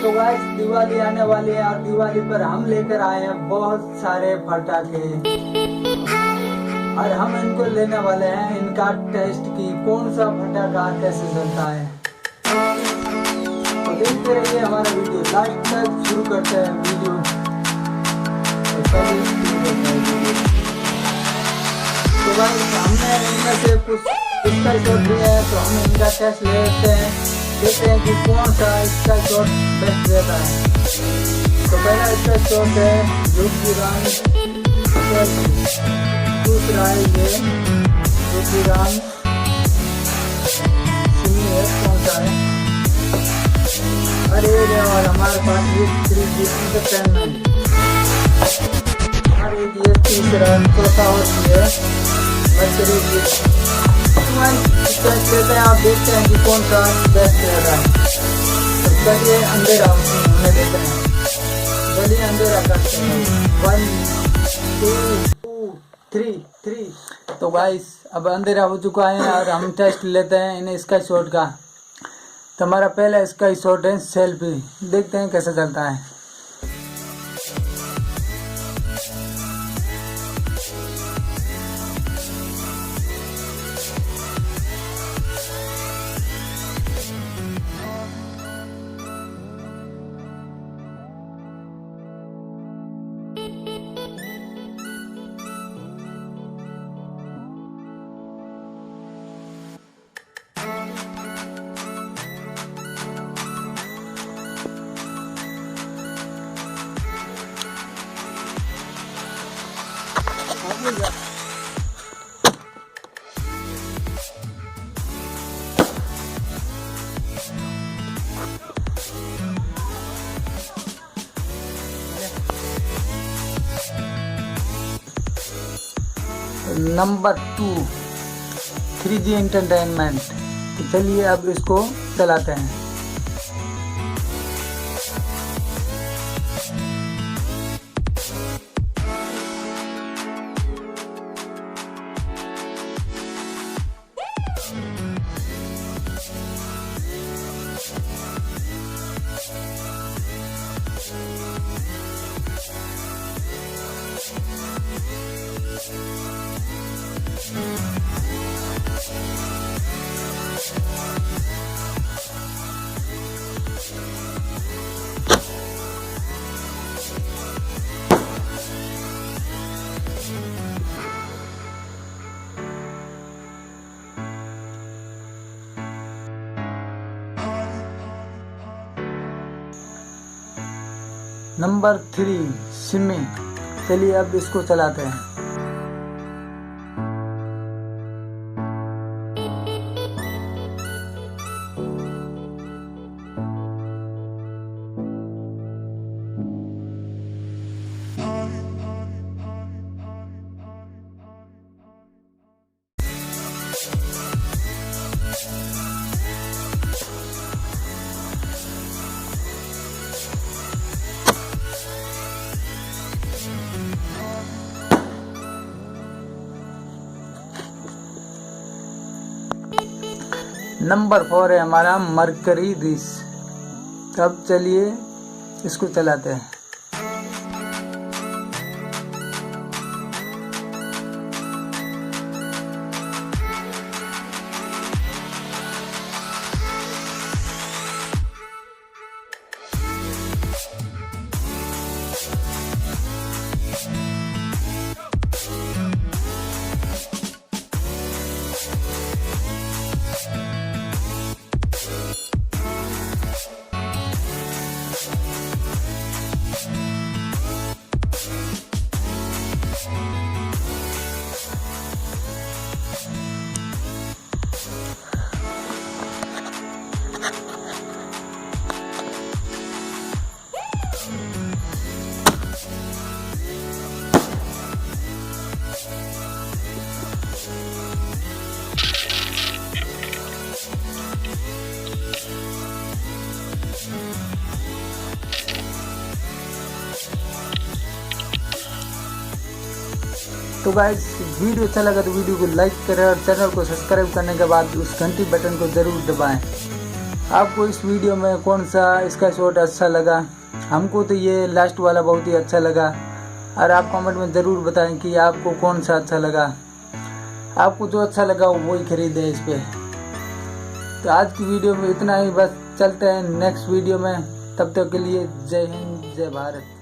तो गाइस दिवाली आने वाली है और दिवाली पर हम लेकर आए हैं बहुत सारे पटाखे और हम इनको लेने वाले हैं इनका टेस्ट की कौन सा पटाखा कैसे चलता है। तो देखते रहिए हमारा वीडियो लास्ट तक। शुरू करते हैं वीडियो। तो गाइस हमने इनमें से कुछ स्काईशॉट लिया है तो हम इनका टेस्ट ले लेते हैं, देखते हैं कि कौन सा स्काईशॉट बेस्ट रहता है। तो पहला स्काईशॉट है जो कि रंग, दूसरा है ये जो कि रंग सिमी है, कौन सा है। अरे और हमारे पास ये 3D एंटरटेनमेंट और एक ये तीसरा चौथा और ये मर्सिडीज। लेते हैं, आप देखते हैं कि कौन सा बेस्ट रह रहा है। तो चलिए अंधेरा हमें देते हैं, चलिए अंधेरा करते हैं। 1 2 3। तो गाइस अब अंधेरा हो चुका है और हम टेस्ट लेते हैं इन स्काईशॉट का। तो हमारा पहला स्काईशॉट है सेल्फी, देखते हैं कैसे चलता है। Number 2 3D entertainment. तो चलिए अब इसको चलाते हैं। नंबर 3 सिमी। चलिए अब इसको चलाते हैं। नंबर 4 है हमारा मरकरी रिस। तब चलिए इसको चलाते हैं। तो गाइस वीडियो अच्छा लगा तो वीडियो को लाइक करें और चैनल को सब्सक्राइब करने के बाद उस घंटी बटन को ज़रूर दबाएं आपको इस वीडियो में कौन सा इसका शॉट अच्छा लगा? हमको तो ये लास्ट वाला बहुत ही अच्छा लगा, और आप कमेंट में ज़रूर बताएं कि आपको कौन सा अच्छा लगा। आपको जो अच्छा लगा वो ही खरीदे इस पे। तो आज की वीडियो में इतना ही, बस चलते हैं नेक्स्ट वीडियो में। तब तक के लिए जय हिंद, जय भारत।